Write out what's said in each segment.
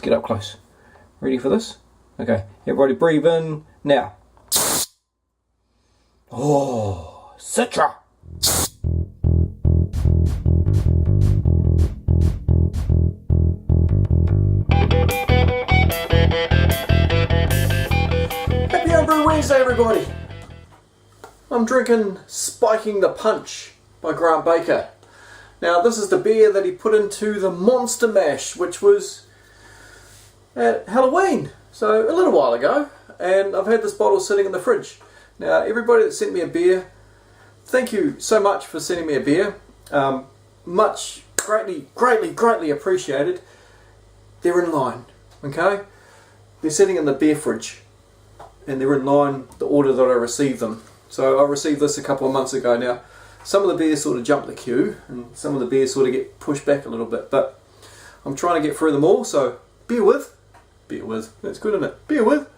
Let's get up close. Ready for this? Okay, everybody breathe in now. Oh, Citra! Happy Homebrew Wednesday, everybody! I'm drinking Spiking the Punch by Grant Baker. Now, this is the beer that he put into the Monster Mash, which was at Halloween, so a little while ago, and I've had this bottle sitting in the fridge. Now, everybody that sent me a beer, thank you so much for sending me a beer. Greatly appreciated. They're in line, okay? They're sitting in the beer fridge, and they're in line the order that I received them. So I received this a couple of months ago now. Some of the beers sort of jump the queue, and some of the beers sort of get pushed back a little bit, but I'm trying to get through them all, so bear with. That's good, isn't it? Bear with.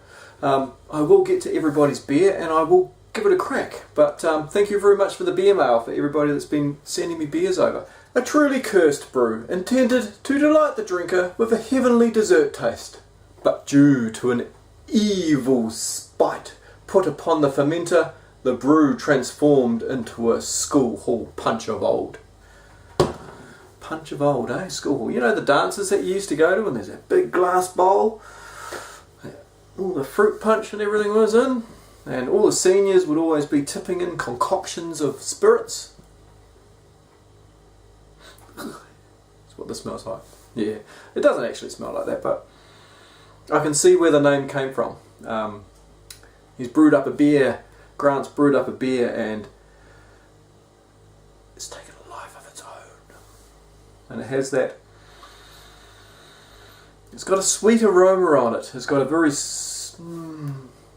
I will get to everybody's beer, and I will give it a crack. But thank you very much for the beer mail, for everybody that's been sending me beers over. A truly cursed brew, intended to delight the drinker with a heavenly dessert taste, but due to an evil spite put upon the fermenter, the brew transformed into a school hall punch of old. Punch of old, eh? School hall. You know the dances that you used to go to, and there's a big glass bowl, all the fruit punch and everything was in, and all the seniors would always be tipping in concoctions of spirits. That's what this smells like. Yeah, it doesn't actually smell like that, but I can see where the name came from. He's brewed up a beer. Grant's brewed up a beer, and it's taken a life of its own. And it has that, it's got a sweet aroma on it. It's got a very,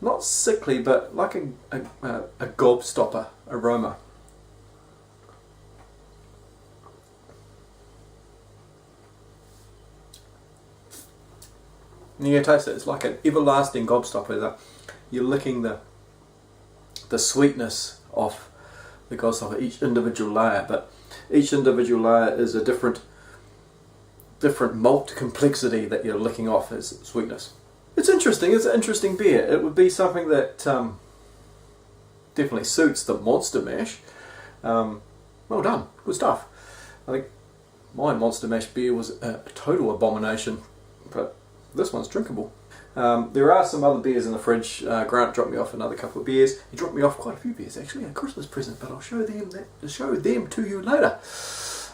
not sickly, but like a gobstopper aroma. And you can taste it. It's like an everlasting gobstopper. You're licking the sweetness of the gobstopper, each individual layer, but each individual layer is a different malt complexity that you're licking off as sweetness. It's interesting. It's an interesting beer. It would be something that definitely suits the Monster Mash. Well done. Good stuff. I think my Monster Mash beer was a total abomination, but this one's drinkable. There are some other beers in the fridge. Grant dropped me off another couple of beers. He dropped me off quite a few beers actually, a Christmas present, but I'll show them to you later.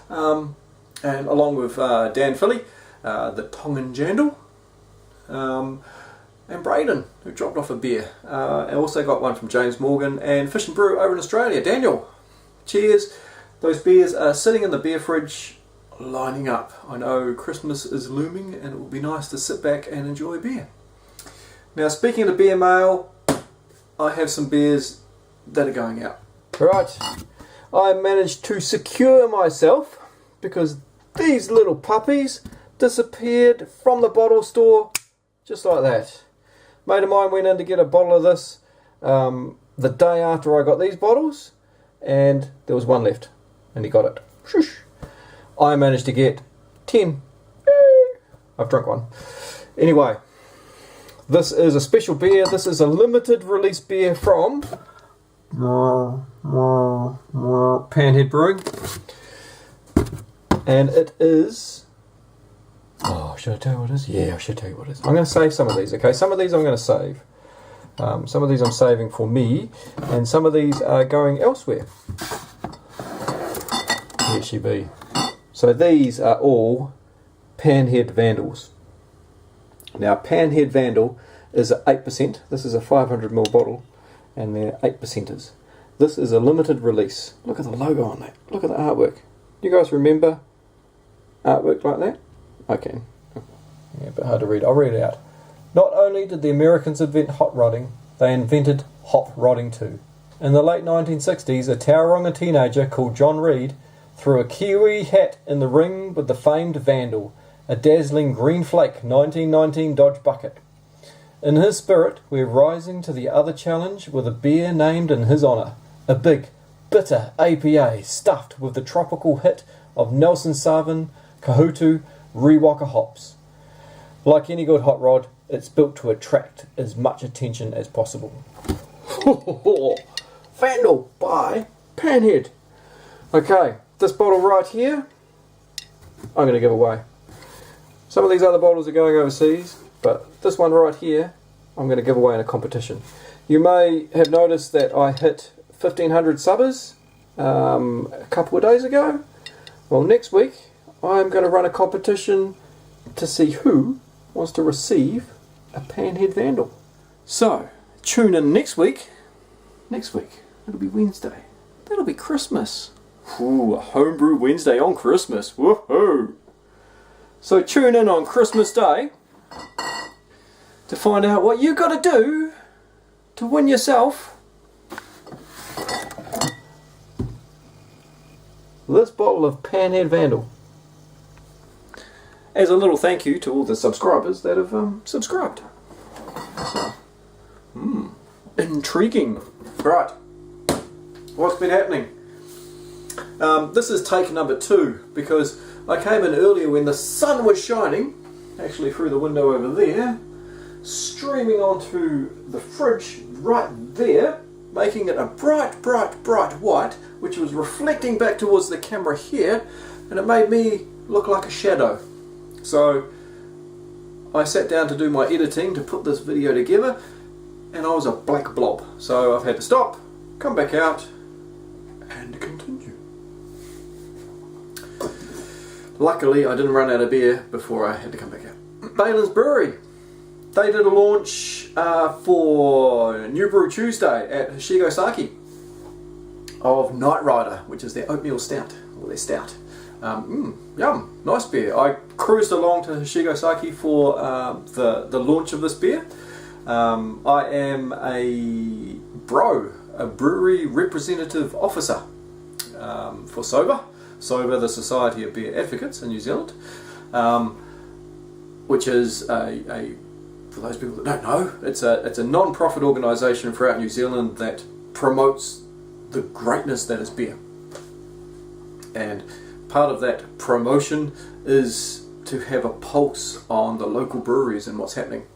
And along with Dan Philly, the Tongan Jandal, and Braden, who dropped off a beer. I also got one from James Morgan and Fish and Brew over in Australia. Daniel, cheers. Those beers are sitting in the beer fridge, lining up. I know Christmas is looming, and it will be nice to sit back and enjoy a beer. Now, speaking of beer mail, I have some beers that are going out. Right, I managed to secure myself, because these little puppies disappeared from the bottle store just like that. Mate of mine went in to get a bottle of this the day after I got these bottles, and there was one left, and he got it. Shush. I managed to get 10. I've drunk one. Anyway, this is a special beer. This is a limited release beer from Panhead Brewing, and it is, should I tell you what it is? Yeah, I should tell you what it is. I'm going to save some of these, okay? Some of these I'm going to save. Some of these I'm saving for me, and some of these are going elsewhere. Here she be. So these are all Panhead Vandals. Now, Panhead Vandal is at 8%. This is a 500ml bottle, and they're 8%ers. This is a limited release. Look at the logo on that. Look at the artwork. You guys remember artwork like that? Okay. Yeah, a bit hard to read. I'll read it out. Not only did the Americans invent hot rodding, they invented hop rodding too. In the late 1960s, a Tauranga teenager called John Reed threw a Kiwi hat in the ring with the famed Vandal, a dazzling green flake 1919 Dodge bucket. In his spirit, we're rising to the other challenge with a beer named in his honour, a big, bitter APA stuffed with the tropical hit of Nelson Sauvin, Kahutu, Rewaka hops. Like any good hot rod, it's built to attract as much attention as possible. Vandal by Panhead. Okay, this bottle right here, I'm going to give away. Some of these other bottles are going overseas, but this one right here, I'm going to give away in a competition. You may have noticed that I hit 1,500 subbers a couple of days ago. Well, next week, I'm going to run a competition to see who wants to receive a Panhead Vandal. So, tune in next week. Next week, it'll be Wednesday. That'll be Christmas. Ooh, a homebrew Wednesday on Christmas. Woohoo! So tune in on Christmas Day to find out what you got to do to win yourself this bottle of Panhead Vandal. As a little thank you to all the subscribers that have subscribed. So, intriguing. Right, what's been happening? This is take number 2 because I came in earlier when the sun was shining, actually through the window over there, streaming onto the fridge right there, making it a bright, bright, bright white, which was reflecting back towards the camera here, and it made me look like a shadow. So I sat down to do my editing to put this video together, and I was a black blob. So I've had to stop, come back out, and continue. Luckily I didn't run out of beer before I had to come back out. Balin's Brewery, they did a launch for New Brew Tuesday at Higasaki of Night Rider, which is their oatmeal stout, or their stout. Yum, nice beer. I cruised along to Higasaki for the launch of this beer. I am a brewery representative officer for SOBA, the Society of Beer Advocates in New Zealand, which is for those people that don't know, it's a non-profit organisation throughout New Zealand that promotes the greatness that is beer. And part of that promotion is to have a pulse on the local breweries and what's happening.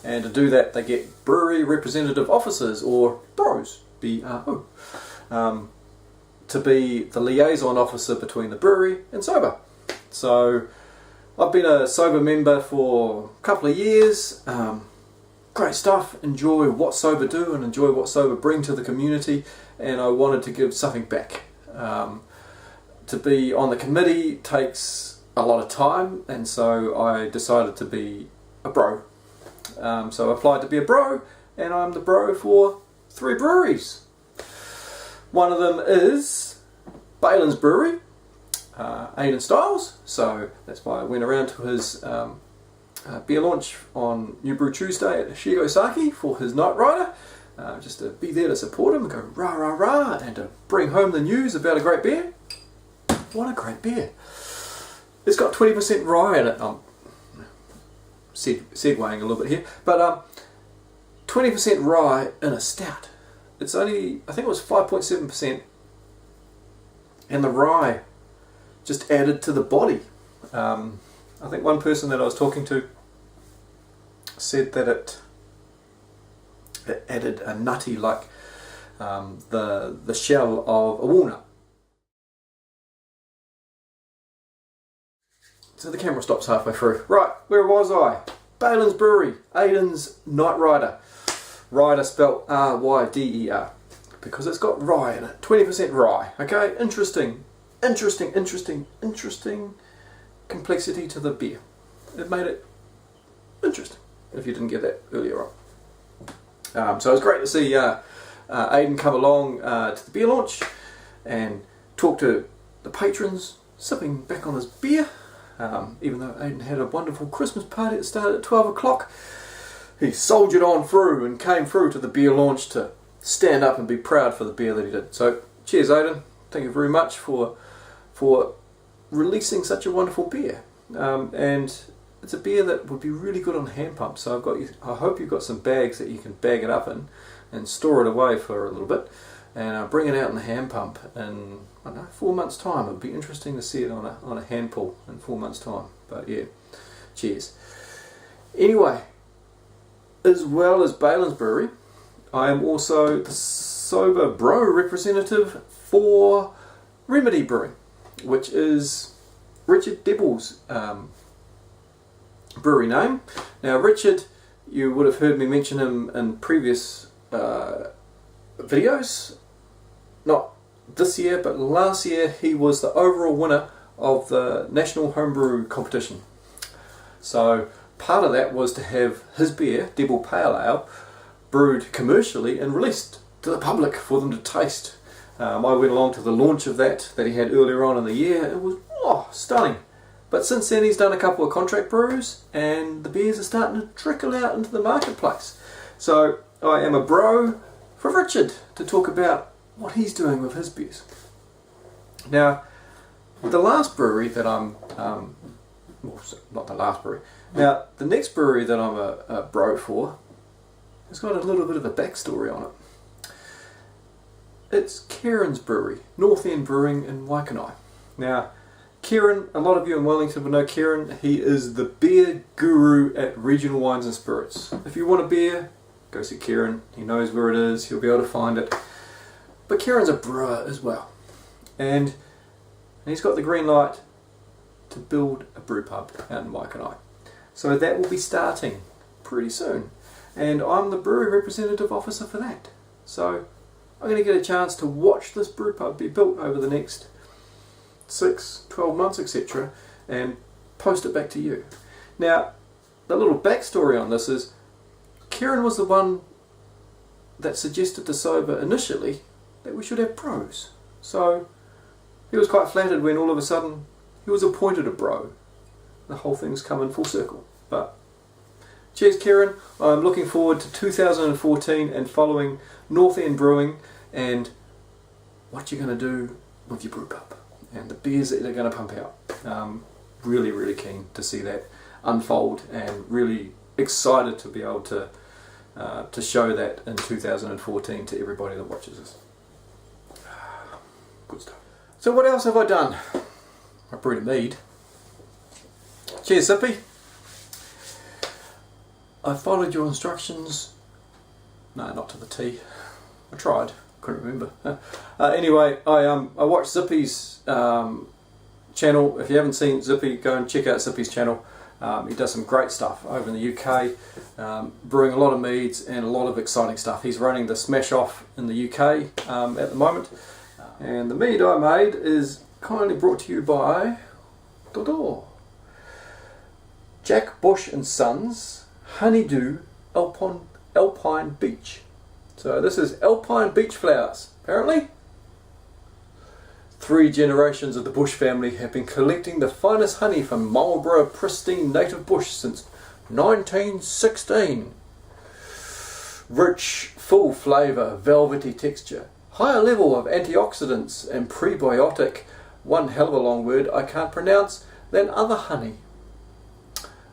And to do that, they get brewery representative officers, or BROs, B-R-O, to be the liaison officer between the brewery and SOBA. So I've been a SOBA member for a couple of years. Great stuff, enjoy what SOBA do and enjoy what SOBA bring to the community, and I wanted to give something back. To be on the committee takes a lot of time, and so I decided to be a bro. So I applied to be a bro, and I'm the bro for 3 breweries. One of them is Balin's Brewery, Aidan Styles, so that's why I went around to his beer launch on New Brew Tuesday at Higasaki for his Night Rider, just to be there to support him and go rah rah rah, and to bring home the news about a great beer. What a great beer. It's got 20% rye in it. Segueing a little bit here, but 20% rye in a stout. It's only, I think it was 5.7%, and the rye just added to the body. I think one person that I was talking to said that it added a nutty, like the shell of a walnut. So the camera stops halfway through. Right, where was I? Balin's Brewery, Aidan's Night Rider. Rider spelled R-Y-D-E-R. Because it's got rye in it. 20% rye. Okay, interesting complexity to the beer. It made it interesting, if you didn't get that earlier on. So it was great to see Aidan come along to the beer launch and talk to the patrons, sipping back on his beer. Even though Aidan had a wonderful Christmas party that started at 12 o'clock, he soldiered on through and came through to the beer launch to stand up and be proud for the beer that he did. So cheers, Aidan. Thank you very much for releasing such a wonderful beer. And it's a beer that would be really good on hand pump. So I hope you've got some bags that you can bag it up in and store it away for a little bit, and bring it out in the hand pump in, I don't know, 4 months' time. It'd be interesting to see it on a hand pull in 4 months' time. But yeah, cheers. Anyway, as well as Balin's Brewery, I am also the sober bro representative for Remedy Brewing, which is Richard Debble's brewery name. Now Richard, you would have heard me mention him in previous videos, not this year but last year. He was the overall winner of the National Homebrew competition. So part of that was to have his beer, Debble Pale Ale, brewed commercially and released to the public for them to taste. I went along to the launch of that he had earlier on in the year. It was stunning. But since then he's done a couple of contract brews and the beers are starting to trickle out into the marketplace. So I am a bro for Richard to talk about what he's doing with his beers. Now, the last brewery that I'm, not the last brewery, now the next brewery that I'm a bro for has got a little bit of a backstory on it. It's Kieran's Brewery, North End Brewing in Waikanae. Now, Kieran, a lot of you in Wellington will know Kieran. He is the beer guru at Regional Wines and Spirits. If you want a beer, go see Kieran. He knows where it is. He'll be able to find it. But Kieran's a brewer as well. And he's got the green light to build a brew pub out in Waikanae. So that will be starting pretty soon. And I'm the brewery representative officer for that. So I'm going to get a chance to watch this brew pub be built over the next 6, 12 months, etc. and post it back to you. Now, the little backstory on this is Kieran was the one that suggested to Sober initially that we should have bros. So he was quite flattered when all of a sudden he was appointed a bro. The whole thing's come in full circle. But cheers, Kieran. I'm looking forward to 2014 and following North End Brewing and what you're going to do with your brew pub and the beers that they're going to pump out. Really, really keen to see that unfold and really excited to be able to show that in 2014 to everybody that watches us. Good stuff. So what else have I done? I brewed a mead. Cheers, Zippy. I followed your instructions. No, not to the T. I tried. Couldn't remember. Anyway, I watched Zippy's channel. If you haven't seen Zippy, go and check out Zippy's channel. He does some great stuff over in the UK, brewing a lot of meads and a lot of exciting stuff. He's running the Smash Off in the UK at the moment. And the mead I made is kindly brought to you by Jack Bush and Sons Honeydew Alpine Beach. So this is Alpine Beach flowers. Apparently 3 generations of the Bush family have been collecting the finest honey from Marlborough pristine native bush since 1916. Rich, full flavour, velvety texture, higher level of antioxidants and prebiotic, one hell of a long word I can't pronounce, than other honey.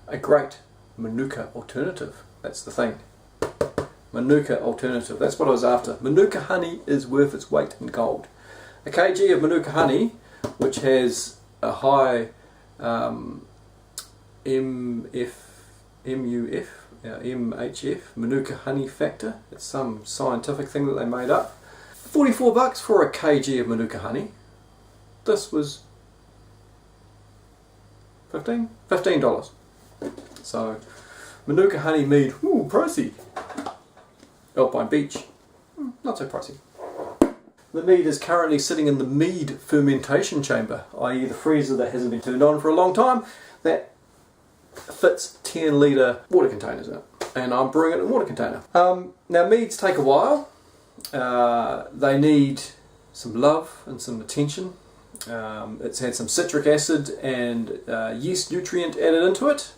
A great Manuka alternative. That's the thing. Manuka alternative. That's what I was after. Manuka honey is worth its weight in gold. A kg of Manuka honey, which has a high MHF, Manuka honey factor. It's some scientific thing that they made up. $44 for a kg of Manuka honey. This was $15. So Manuka honey mead, ooh, pricey. Alpine Beach, not so pricey. The mead is currently sitting in the mead fermentation chamber, i.e. the freezer that hasn't been turned on for a long time, that fits 10 litre water containers in it. And I'm brewing it in a water container. Now meads take a while. They need some love and some attention. It's had some citric acid and yeast nutrient added into it.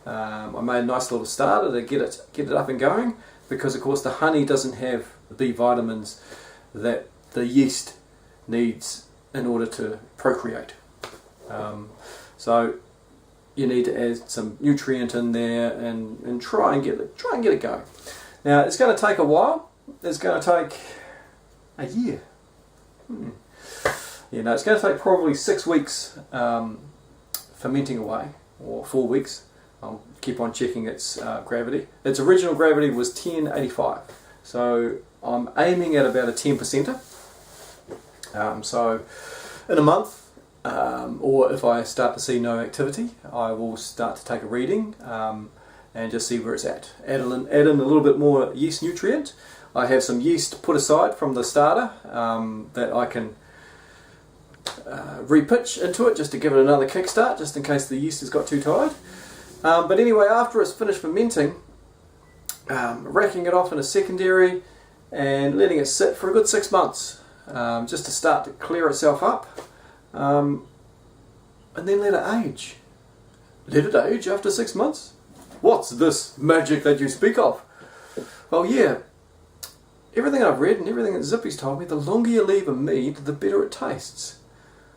I made a nice little starter to get it up and going, because of course the honey doesn't have the B vitamins that the yeast needs in order to procreate. So you need to add some nutrient in there and try and get it going. Now it's going to take a while. It's going to take a year. You know, it's going to take probably 6 weeks fermenting away, or 4 weeks. I'll keep on checking its gravity. Its original gravity was 1085, so I'm aiming at about a 10%er. So in a month, or if I start to see no activity, I will start to take a reading and just see where it's at. Add in a little bit more yeast nutrient. I have some yeast put aside from the starter that I can repitch into it just to give it another kickstart, just in case the yeast has got too tired. But anyway, after it's finished fermenting, racking it off in a secondary and letting it sit for a good 6 months, just to start to clear itself up, and then let it age. Let it age after 6 months? What's this magic that you speak of? Well, yeah, everything I've read and everything that Zippy's told me, the longer you leave a mead, the better it tastes.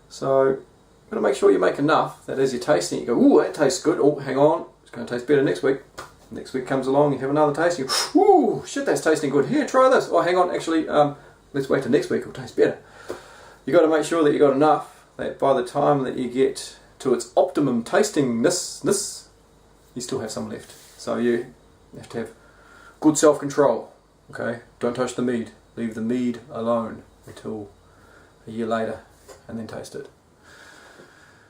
So you've got to make sure you make enough that as you're tasting it, you go, ooh, that tastes good. Oh, hang on, it's going to taste better next week. Next week comes along, you have another taste, you go, ooh, shit, that's tasting good. Here, try this. Oh, hang on, actually, let's wait till next week, it'll taste better. You've got to make sure that you've got enough that by the time that you get to its optimum tastingness, you still have some left. So you have to have good self-control. Okay, don't touch the mead. Leave the mead alone until a year later and then taste it.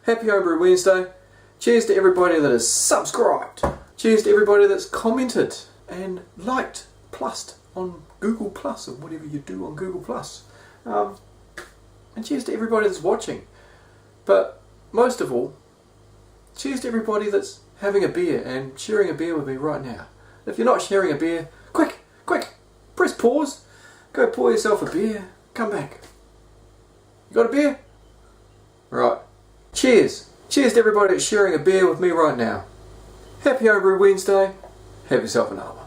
Happy Homebrew Wednesday. Cheers to everybody that has subscribed. Cheers to everybody that's commented and liked, plussed on Google Plus or whatever you do on Google Plus. And cheers to everybody that's watching. But most of all, cheers to everybody that's having a beer and sharing a beer with me right now. If you're not sharing a beer, quick, press pause, go pour yourself a beer, come back. You got a beer? Right. Cheers. Cheers to everybody that's sharing a beer with me right now. Happy Homebrew Wednesday. Have yourself another one.